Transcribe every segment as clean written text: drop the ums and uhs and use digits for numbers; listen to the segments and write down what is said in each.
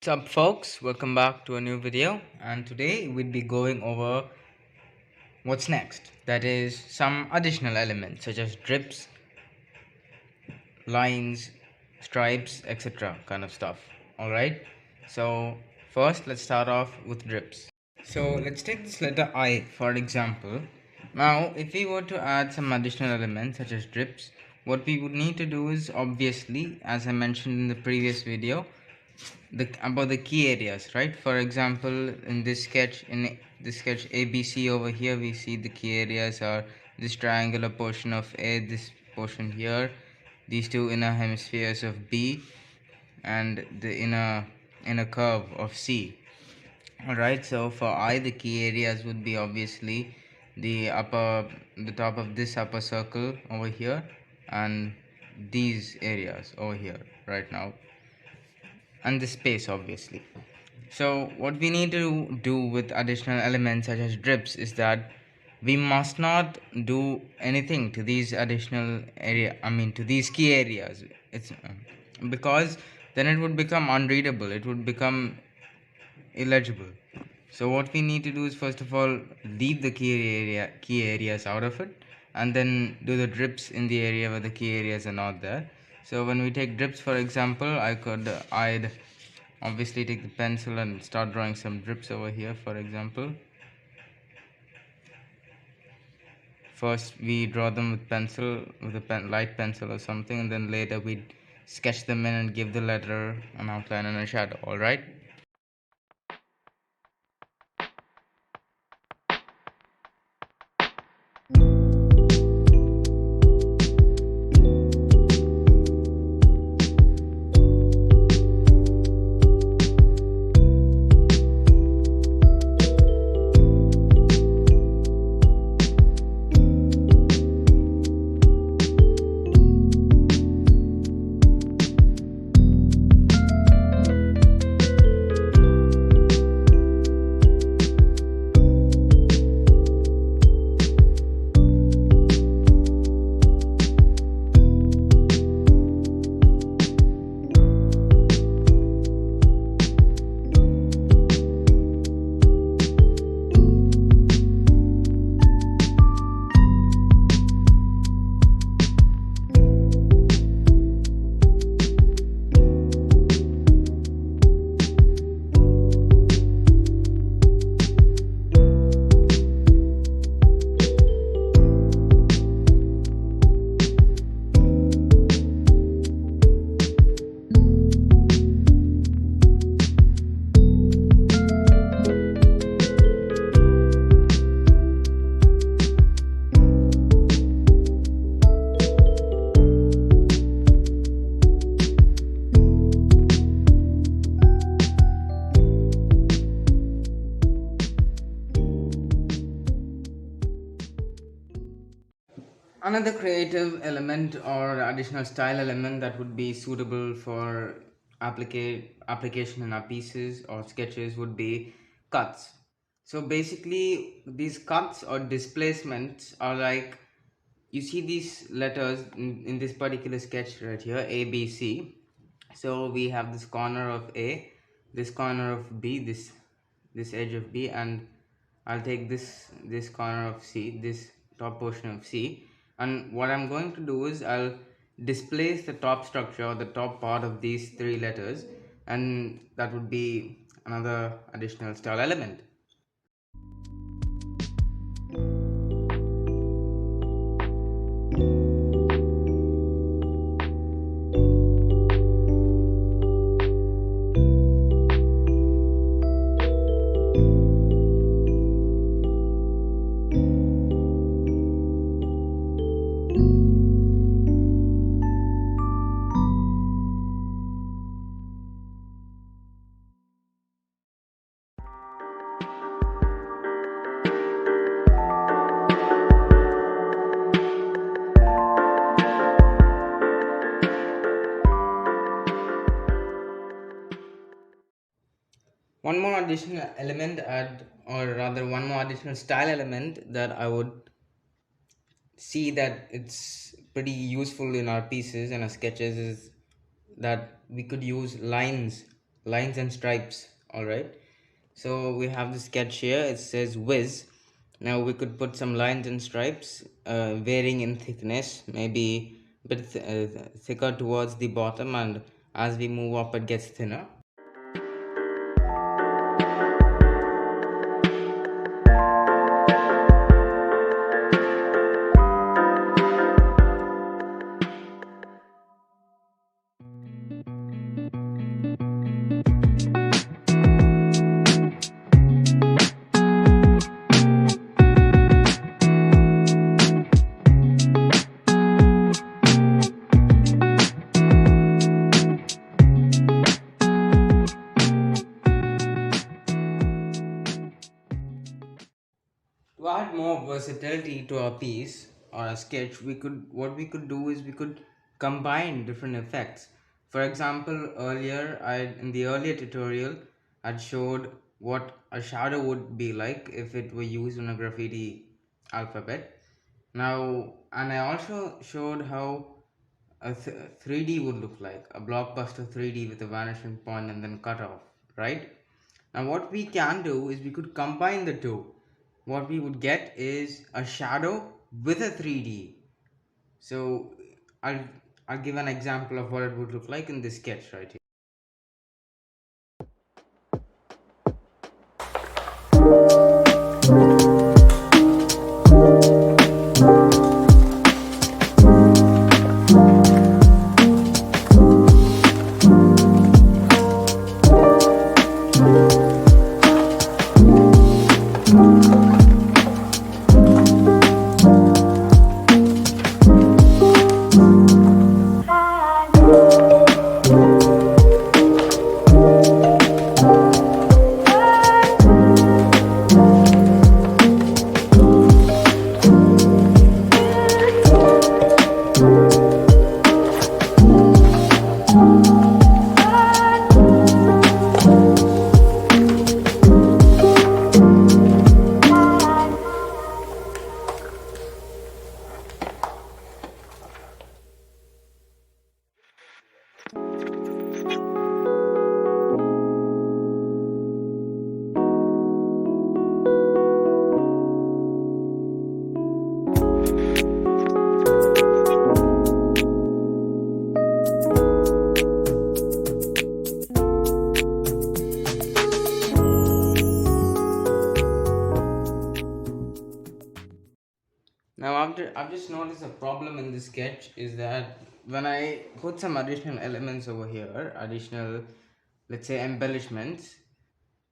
What's up folks, welcome back to a new video, and today we'll be going over what's next, that is some additional elements such as drips, lines, stripes, etc. kind of stuff. Alright, so first let's start off with drips. So let's take this letter I for example. Now if we were to add some additional elements such as drips, what we would need to do is, obviously, as I mentioned in the previous video, about the key areas, right? For example, in this sketch ABC over here, we see the key areas are this triangular portion of A, this portion here, these two inner hemispheres of B, and the inner curve of C. Alright, so for I, the key areas would be obviously the top of this upper circle over here, and these areas over here right now, and the space, obviously. So what we need to do with additional elements such as drips is that we must not do anything to these additional to these key areas. It's because then it would become unreadable, it would become illegible. So what we need to do is, first of all, leave the key areas out of it, and then do the drips in the area where the key areas are not there. So when we take drips, for example, I'd obviously take the pencil and start drawing some drips over here. For example, first we draw them with pencil, with a light pencil or something, and then later we sketch them in and give the letter an outline and a shadow. All right. Another creative element or additional style element that would be suitable for application in our pieces or sketches would be cuts. So basically, these cuts or displacements are like, you see these letters in this particular sketch right here, A, B, C. So we have this corner of A, this corner of B, this edge of B, and I'll take this corner of C, this top portion of C, and what I'm going to do is I'll displace the top structure or the top part of these three letters, and that would be another additional style element. One more additional element one more additional style element that I would see that it's pretty useful in our pieces and our sketches is that we could use lines lines and stripes. All right, so we have the sketch here. It says whiz. Now we could put some lines and stripes, varying in thickness, maybe a bit thicker towards the bottom, and as we move up it gets thinner. To add more versatility to our piece or a sketch, what we could do is we could combine different effects. For example, in the earlier tutorial I showed what a shadow would be like if it were used in a graffiti alphabet. Now, and I also showed how a 3D would look like, a blockbuster 3D with a vanishing point and then cut off, right? Now what we can do is we could combine the two. What we would get is a shadow with a 3D. So I'll I'll give an example of what it would look like in this sketch right here. Now I've just noticed a problem in this sketch is that when I put some additional elements over here, additional, let's say, embellishments,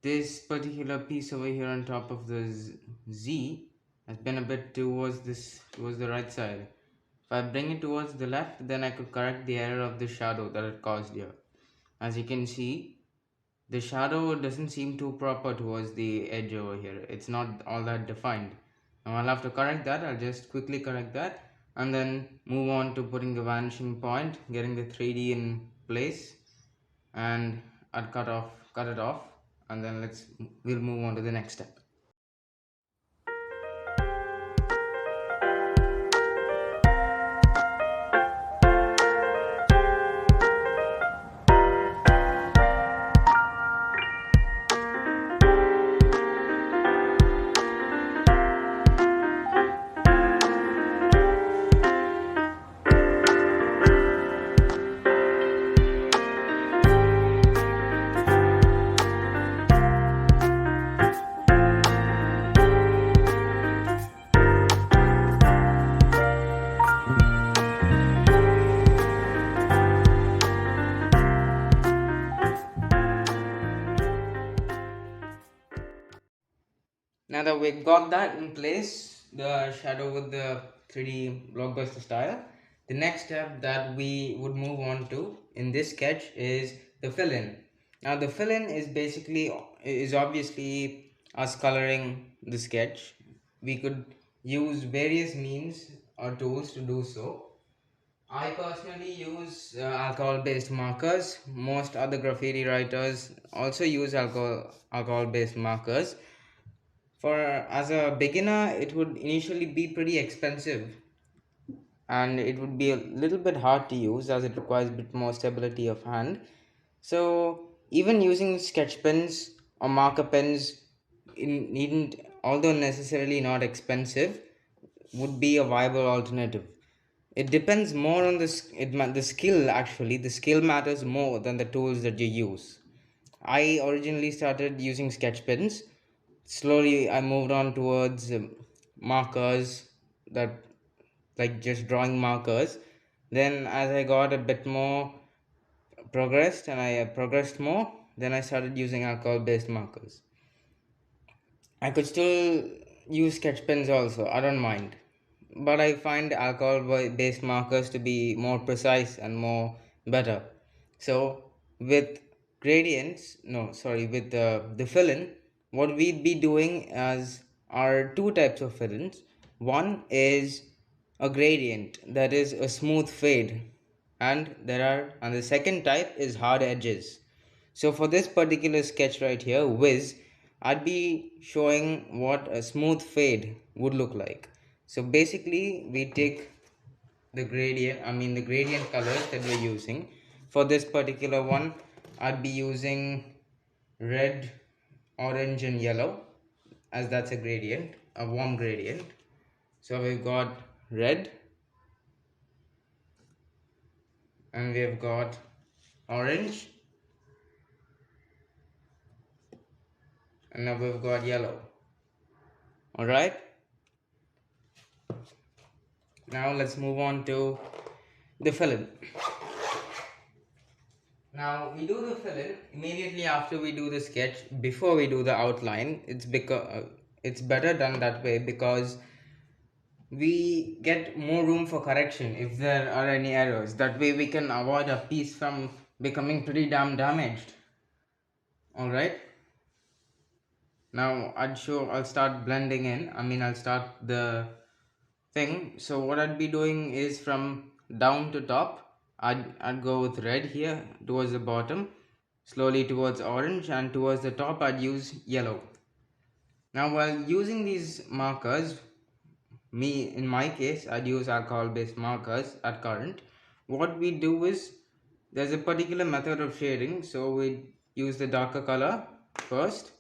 this particular piece over here on top of the Z has been a bit towards the right side. If I bring it towards the left, then I could correct the error of the shadow that it caused here. As you can see, the shadow doesn't seem too proper towards the edge over here. It's not all that defined. Now I'll have to correct that. I'll just quickly correct that and then move on to putting the vanishing point, getting the 3D in place, and I'll cut it off, and then we'll move on to the next step. Now that we've got that in place, the shadow with the 3D blockbuster style, the next step that we would move on to in this sketch is the fill-in. Now the fill-in is obviously us coloring the sketch. We could use various means or tools to do so. I personally use alcohol-based markers. Most other graffiti writers also use alcohol-based markers. As a beginner, it would initially be pretty expensive and it would be a little bit hard to use as it requires a bit more stability of hand. So even using sketch pens or marker pens needn't, although necessarily not expensive, would be a viable alternative. It depends more on the skill. Actually, the skill matters more than the tools that you use. I originally started using sketch pens. Slowly, I moved on towards markers, that like just drawing markers. Then, as I got a bit more progressed and I progressed more, then I started using alcohol based markers. I could still use sketch pens also, I don't mind. But I find alcohol based markers to be more precise and more better. So with gradients, no, sorry, with the fill-in, what we'd be doing are two types of fill-ins. One is a gradient, that is a smooth fade, and the second type is hard edges. So for this particular sketch right here, Wiz, I'd be showing what a smooth fade would look like. So basically we take the gradient colors that we're using. For this particular one, I'd be using red, orange and yellow, as that's a gradient, a warm gradient. So we've got red and we've got orange and now we've got yellow. Alright, now let's move on to the fill-in. Now we do the fill-in immediately after we do the sketch. Before we do the outline, it's better done that way because we get more room for correction if there are any errors. That way we can avoid a piece from becoming pretty damn damaged. Alright, now I'll start blending in. I'll start the thing. So what I'd be doing is from down to top, I'd go with red here towards the bottom, slowly towards orange, and towards the top I'd use yellow. Now while using these markers, in my case I'd use alcohol based markers at current. What we do is, there's a particular method of shading, so we use the darker color first.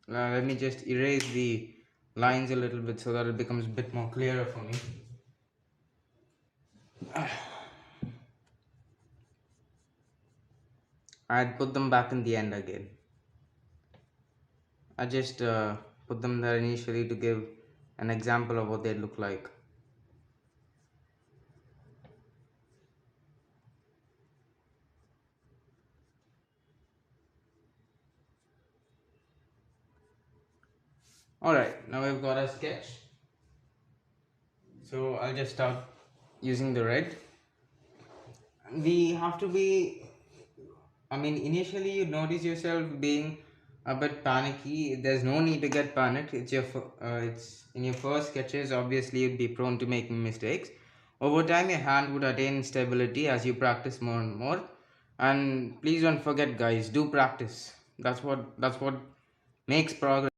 Let me just erase the lines a little bit so that it becomes a bit more clearer for me. I'd put them back in the end again. I just put them there initially to give an example of what they look like. Alright, now we've got a sketch. So I'll just start using the red. We have to be, initially you notice yourself being a bit panicky. There's no need to get panicked. It's in your first sketches. Obviously you'd be prone to making mistakes. Over time your hand would attain stability as you practice more and more. And please don't forget, guys, do practice. That's what makes progress.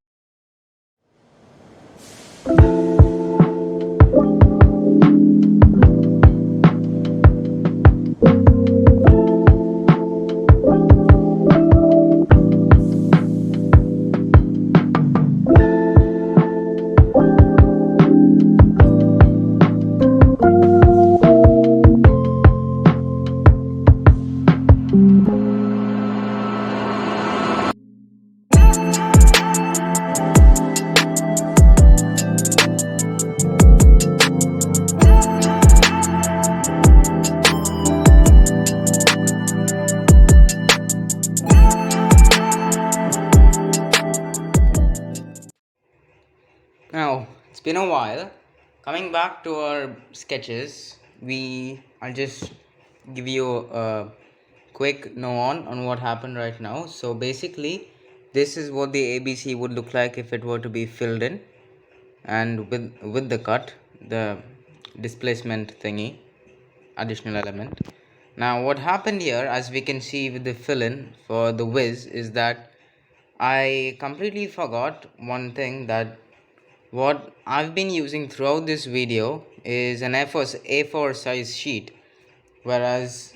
Now, it's been a while. Coming back to our sketches, I'll just give you a quick know on what happened right now. So basically, this is what the ABC would look like if it were to be filled in, and with the cut, the displacement thingy, additional element. Now, what happened here, as we can see with the fill-in for the Wiz, is that I completely forgot one thing, that what I've been using throughout this video is an A4 size sheet, whereas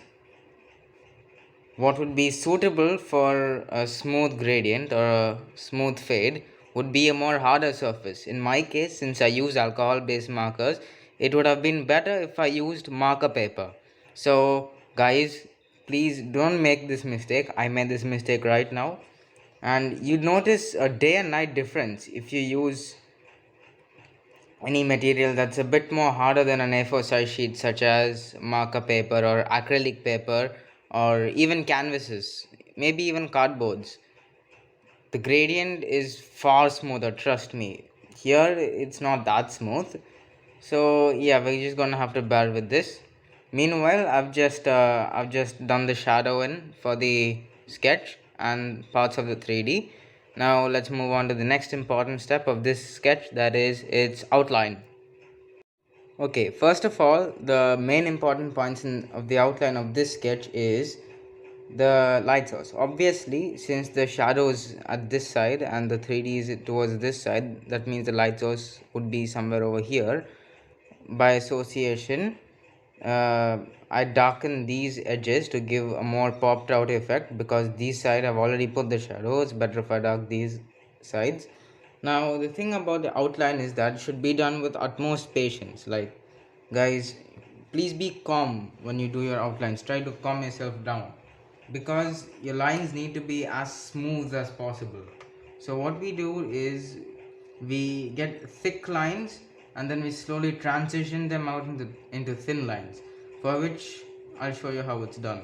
what would be suitable for a smooth gradient or a smooth fade would be a more harder surface. In my case, since I use alcohol based markers, it would have been better if I used marker paper. So guys, please don't make this mistake. I made this mistake right now, and you notice a day and night difference if you use any material that's a bit more harder than an A4 size sheet, such as marker paper or acrylic paper or even canvases, maybe even cardboards. The gradient is far smoother, trust me. Here it's not that smooth, so yeah, we're just gonna have to bear with this. Meanwhile, I've just done the shadow in for the sketch and parts of the 3D. Now let's move on to the next important step of this sketch, that is its outline. Okay, first of all, the main important points of the outline of this sketch is the light source. Obviously, since the shadows at this side and the 3D is towards this side, that means the light source would be somewhere over here. By association, I darken these edges to give a more popped out effect, because these side I've already put the shadows. Better if I dark these sides. Now the thing about the outline is that it should be done with utmost patience. Like, guys, please be calm when you do your outlines. Try to calm yourself down, because your lines need to be as smooth as possible. So what we do is we get thick lines and then we slowly transition them out into thin lines, for which I'll show you how it's done.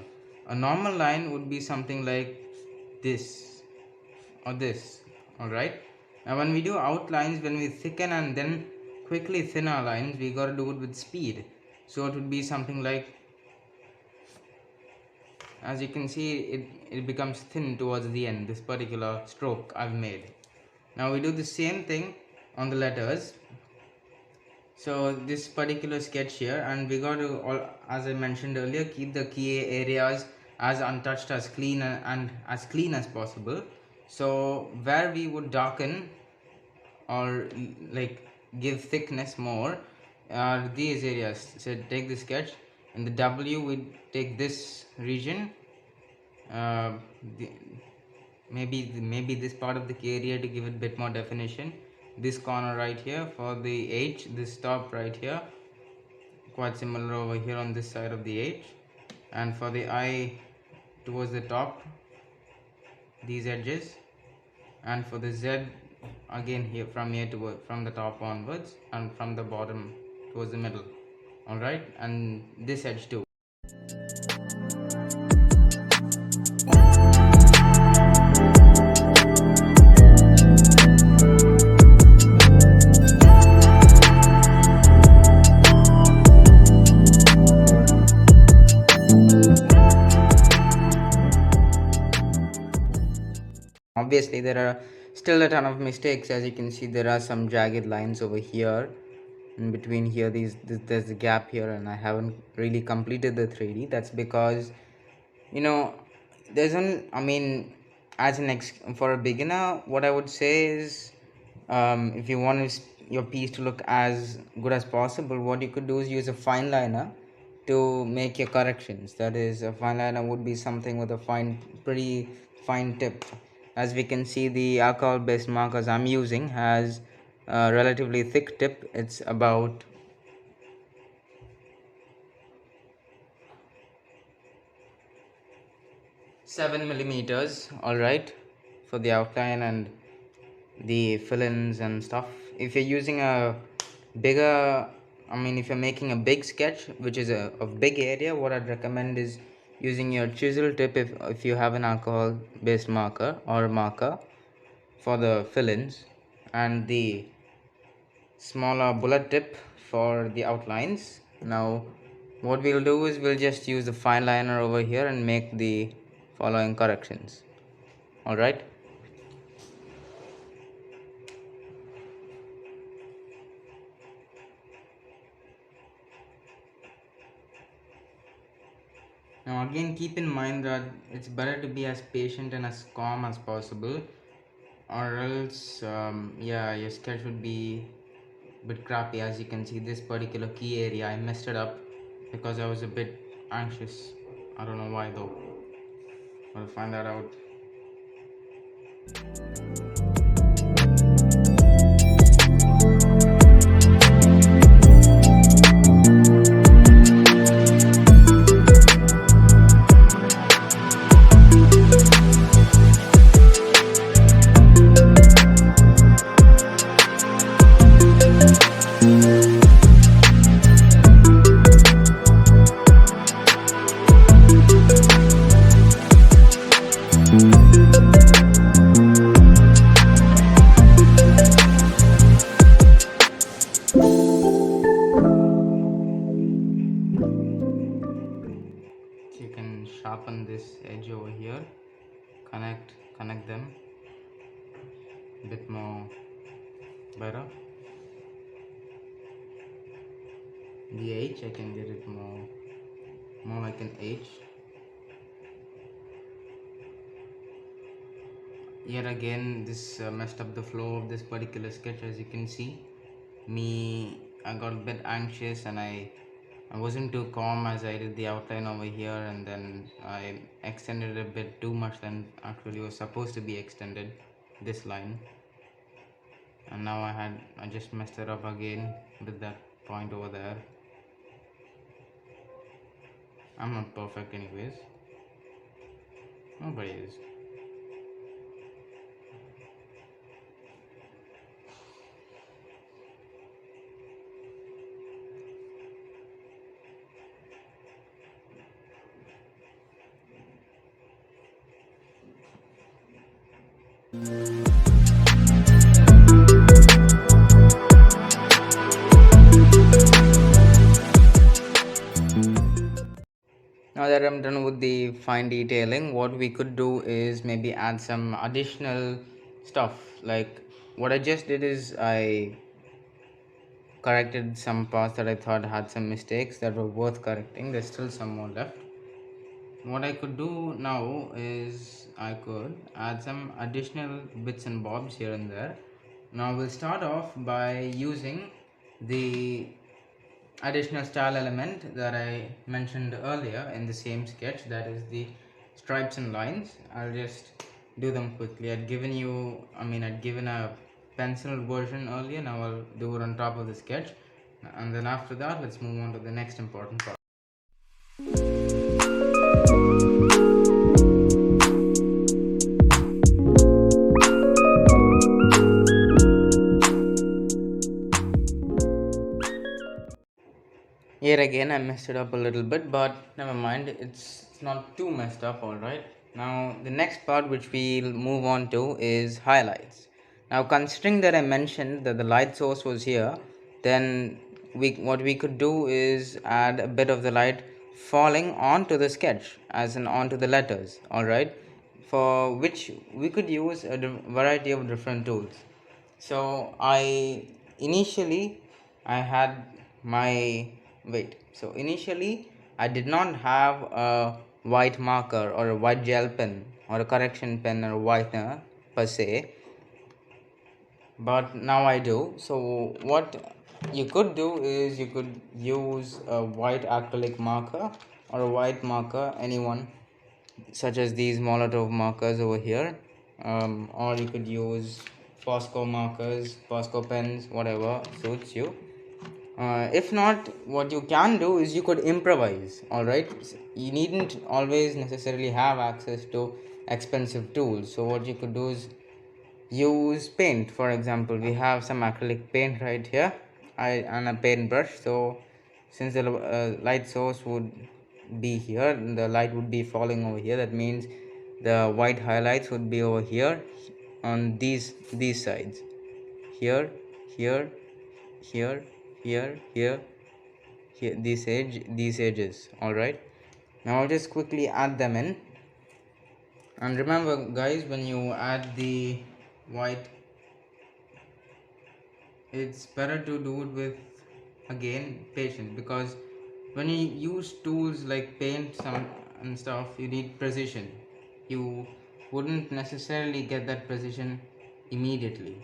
A normal line would be something like this or this. Alright, now when we do outlines, when we thicken and then quickly thin our lines, we gotta do it with speed. So it would be something like, as you can see, it becomes thin towards the end, this particular stroke I've made. Now we do the same thing on the letters. So this particular sketch here, and we got to, all, as I mentioned earlier, keep the key areas as untouched, as clean and as clean as possible. So where we would darken or like give thickness more are these areas. So take the sketch, in the W we take this region, uh, the, maybe this part of the key area to give it a bit more definition. This corner right here for the H, this top right here, quite similar over here on this side of the H, and for the I towards the top, these edges, and for the Z again here from here to from the top onwards and from the bottom towards the middle. All right, and this edge too. Obviously there are still a ton of mistakes. As you can see, there are some jagged lines over here in between here. There's a gap here, and I haven't really completed the 3D. That's because, you know, there's an, I mean, as an for a beginner, what I would say is, if you want your piece to look as good as possible, what you could do is use a fine liner to make your corrections. That is, a fine liner would be something with a pretty fine tip. As we can see, the alcohol based markers I'm using has a relatively thick tip. It's about 7 millimeters, all right, for the outline and the fill-ins and stuff. If you're using a bigger, I mean, if you're making a big sketch, which is a big area, what I'd recommend is using your chisel tip if you have an alcohol based marker or marker for the fill-ins, and the smaller bullet tip for the outlines. Now what we'll do is we'll just use the fine liner over here and make the following corrections. All right, now again keep in mind that it's better to be as patient and as calm as possible, or else yeah, your sketch would be a bit crappy. As you can see, this particular key area I messed it up because I was a bit anxious. I don't know why though. We'll find that out. You can sharpen this edge over here, connect them a bit more better. The H, I can get it more like an H. Yet again, this messed up the flow of this particular sketch. As you can see, I got a bit anxious, and I wasn't too calm as I did the outline over here, and then I extended it a bit too much than actually was supposed to be extended, this line. And now I just messed it up again with that point over there. I'm not perfect anyways. Nobody is. Now that I'm done with the fine detailing, what we could do is maybe add some additional stuff. Like what I just did is I corrected some parts that I thought had some mistakes that were worth correcting. There's still some more left. What I could do now is I could add some additional bits and bobs here and there. Now we'll start off by using the additional style element that I mentioned earlier in the same sketch, that is the stripes and lines. I'll just do them quickly. I'd given a pencil version earlier. Now I'll do it on top of the sketch, and then after that let's move on to the next important part. Here again I messed it up a little bit, but never mind, it's not too messed up. Alright, now the next part which we'll move on to is highlights. Now considering that I mentioned that the light source was here, then what we could do is add a bit of the light falling onto the sketch, as in onto the letters. Alright, for which we could use a variety of different tools. So initially I had my so initially I did not have a white marker or a white gel pen or a correction pen or a whitener per se, but now I do. So what you could do is you could use a white acrylic marker or a white marker, anyone, such as these Molotov markers over here, or you could use Posco markers, Posco pens, whatever suits you. If not, what you can do is you could improvise. Alright, you needn't always necessarily have access to expensive tools. So what you could do is use paint. For example, we have some acrylic paint right here, and a paintbrush. So since the light source would be here, the light would be falling over here, that means the white highlights would be over here on these sides, here, here, here, here, here, here, these edges. Alright, now I'll just quickly add them in. And remember guys, when you add the white, it's better to do it with, again, patience, because when you use tools like paint and stuff, you need precision. You wouldn't necessarily get that precision immediately.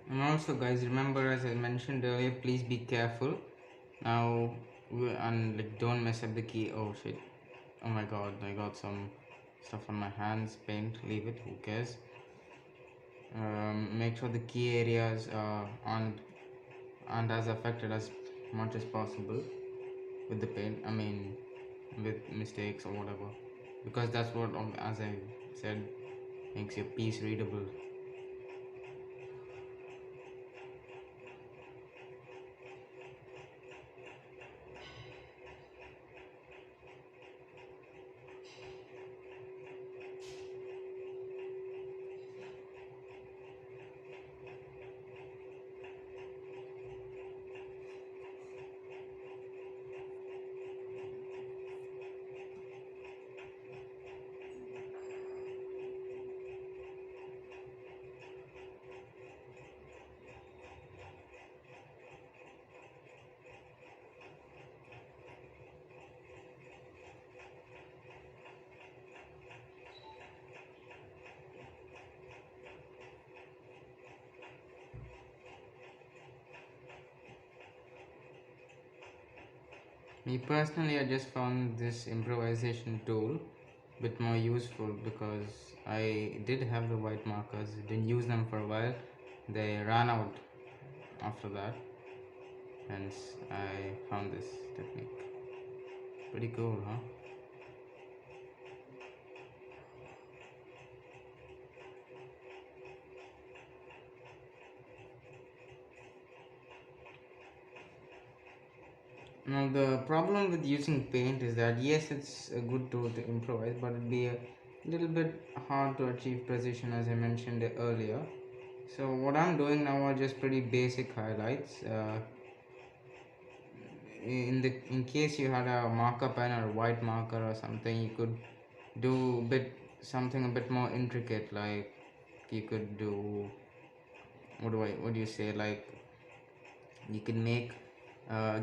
And also guys, remember, as I mentioned earlier, please be careful now, and like don't mess up the key. Oh shit, oh my god, I got some stuff on my hands. Paint, leave it, who cares. Make sure the key areas aren't as affected as much as possible with the paint, I mean with mistakes or whatever, because that's what, as I said, makes your piece readable. Me personally, I just found this improvisation tool a bit more useful because I did have the white markers, didn't use them for a while, they ran out after that, hence I found this technique. Pretty cool, huh? Now the problem with using paint is that yes, it's a good tool to improvise, but it'd be a little bit hard to achieve precision, as I mentioned earlier. So what I'm doing now are just pretty basic highlights. In case you had a marker pen or a white marker or something, you could do something a bit more intricate, like you could do, what do you say, like you can make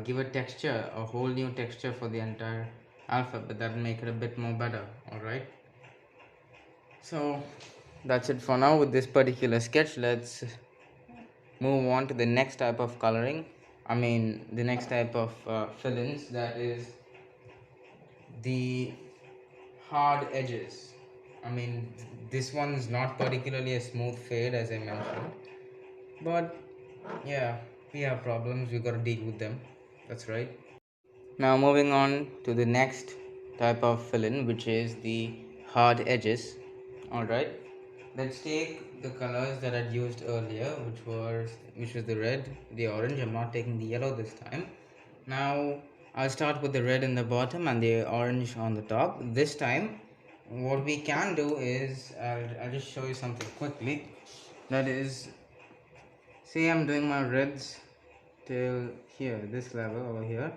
give a texture, a whole new texture for the entire alphabet. That will make it a bit more better. All right, so that's it for now with this particular sketch. Let's move on to the next type of coloring, I mean the next type of fill-ins, that is the hard edges. I mean, this one is not particularly a smooth fade, as I mentioned, but yeah, we have problems, we gotta deal with them. That's right. Now moving on to the next type of fill-in, which is the hard edges. Alright, let's take the colors that I'd used earlier, which was the red, the orange. I'm not taking the yellow this time. Now I'll start with the red in the bottom and the orange on the top. This time what we can do is, I'll just show you something quickly. That is, say I'm doing my reds till here, this level over here.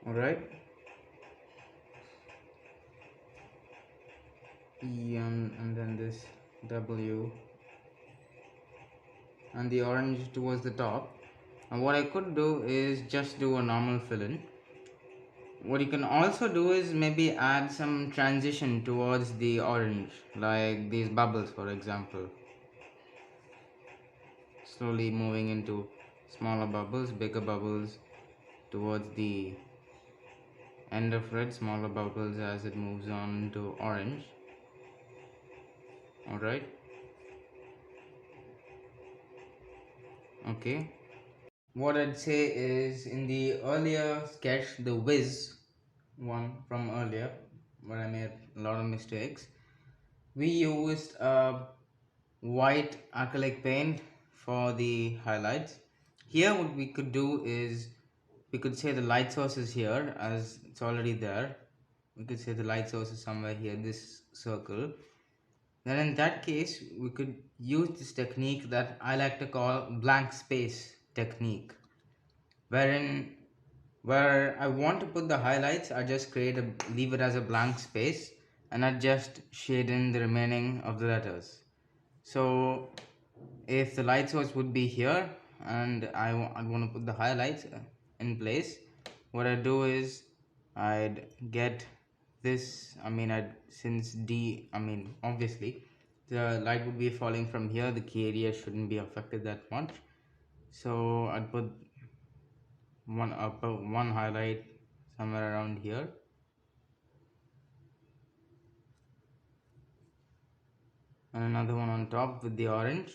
Alright, E and then this W and the orange towards the top. And what I could do is just do a normal fill-in. What you can also do is maybe add some transition towards the orange, like these bubbles for example. Slowly moving into smaller bubbles, bigger bubbles towards the end of red, smaller bubbles as it moves on to orange. Alright. Okay. What I'd say is, in the earlier sketch, the whiz one from earlier, where I made a lot of mistakes, we used white acrylic paint for the highlights. Here what we could do is, we could say the light source is here, as it's already there. We could say the light source is somewhere here, this circle. Then in that case, we could use this technique that I like to call blank space technique, wherein where I want to put the highlights, I just leave it as a blank space, and I just shade in the remaining of the letters. So if the light source would be here and I'd want to put the highlights in place, what I do is I'd get this, I mean, since D, I mean obviously the light would be falling from here, the key area shouldn't be affected that much. So I'd put one highlight somewhere around here, and another one on top with the orange,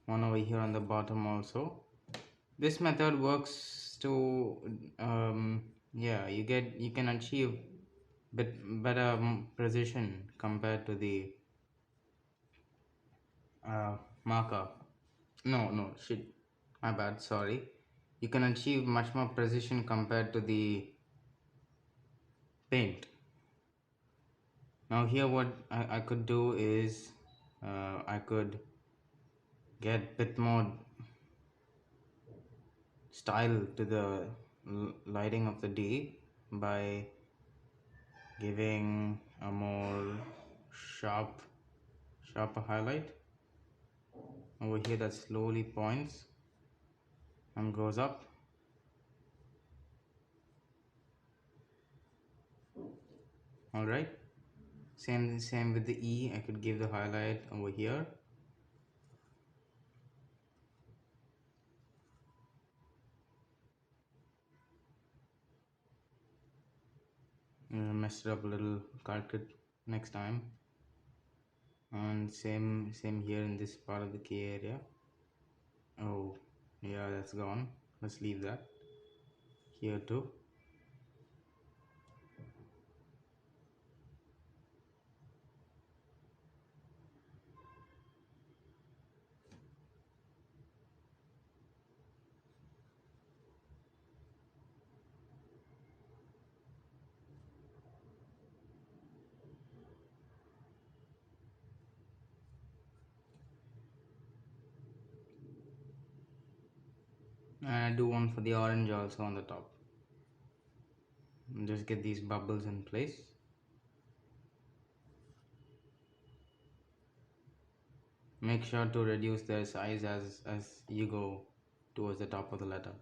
one over here on the bottom also. This method works to yeah, you can achieve better precision compared to the marker. No, shit, my bad, sorry. You can achieve much more precision compared to the paint. Now here what I could do is I could get bit more style to the lighting of the day by giving a more sharp sharper highlight over here that slowly points and goes up. All right, same with the E. I could give the highlight over here. Messed it up a little, correct it next time. And same here in this part of the key area. Oh yeah, that's gone. Let's leave that here too. And I do one for the orange also on the top. Just get these bubbles in place. Make sure to reduce their size as you go towards the top of the letter.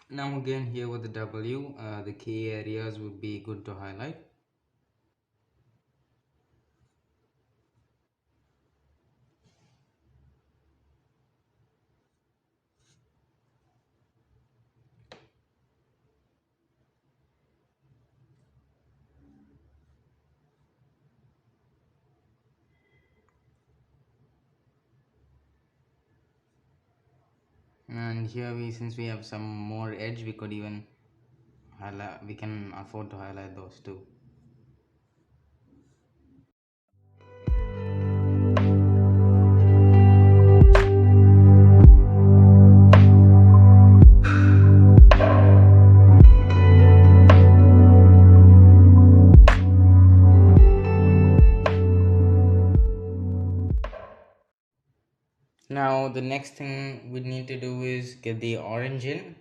Now again here with the W, the key areas would be good to highlight. And here since we have some more edge, we could even highlight, we can afford to highlight those too. Now the next thing we need to do is get the orange in.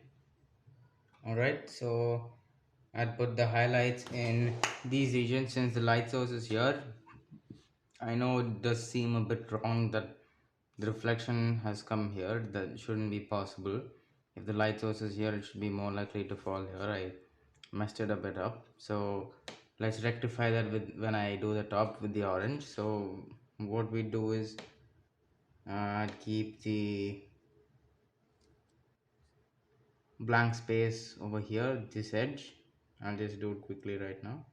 Alright, so I'd put the highlights in these regions since the light source is here. I know it does seem a bit wrong that the reflection has come here. That shouldn't be possible. If the light source is here, it should be more likely to fall here. I messed it a bit up. So let's rectify that with when I do the top with the orange. So what we do is keep the blank space over here, this edge. I'll just do it quickly right now.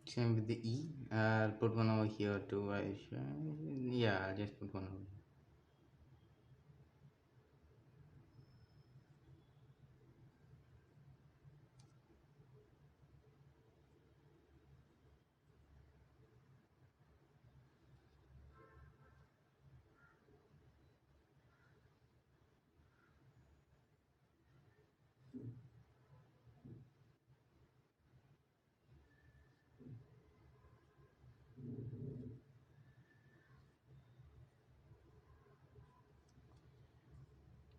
Same with the E. I'll put one over here too. Yeah, I'll just put one over here.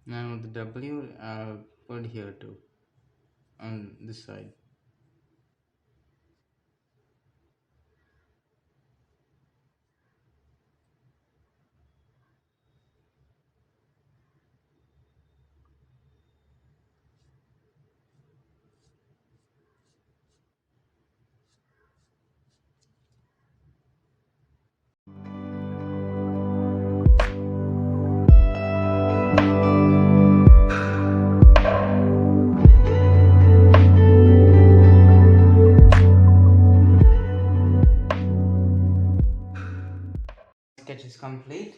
Now the W I'll put here too on this side. Sketch is complete.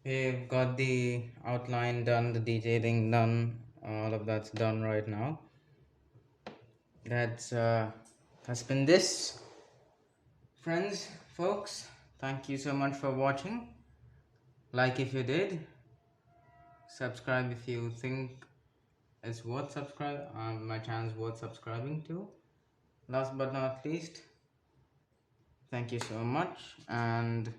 We've got the outline done, the detailing done, all of that's done right now. That's has been this, friends, folks. Thank you so much for watching. Like if you did, subscribe if you think it's worth subscribe. My channel is worth subscribing to. Last but not least, thank you so much and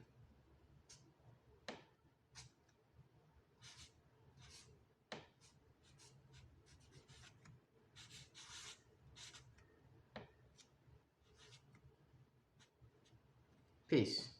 peace.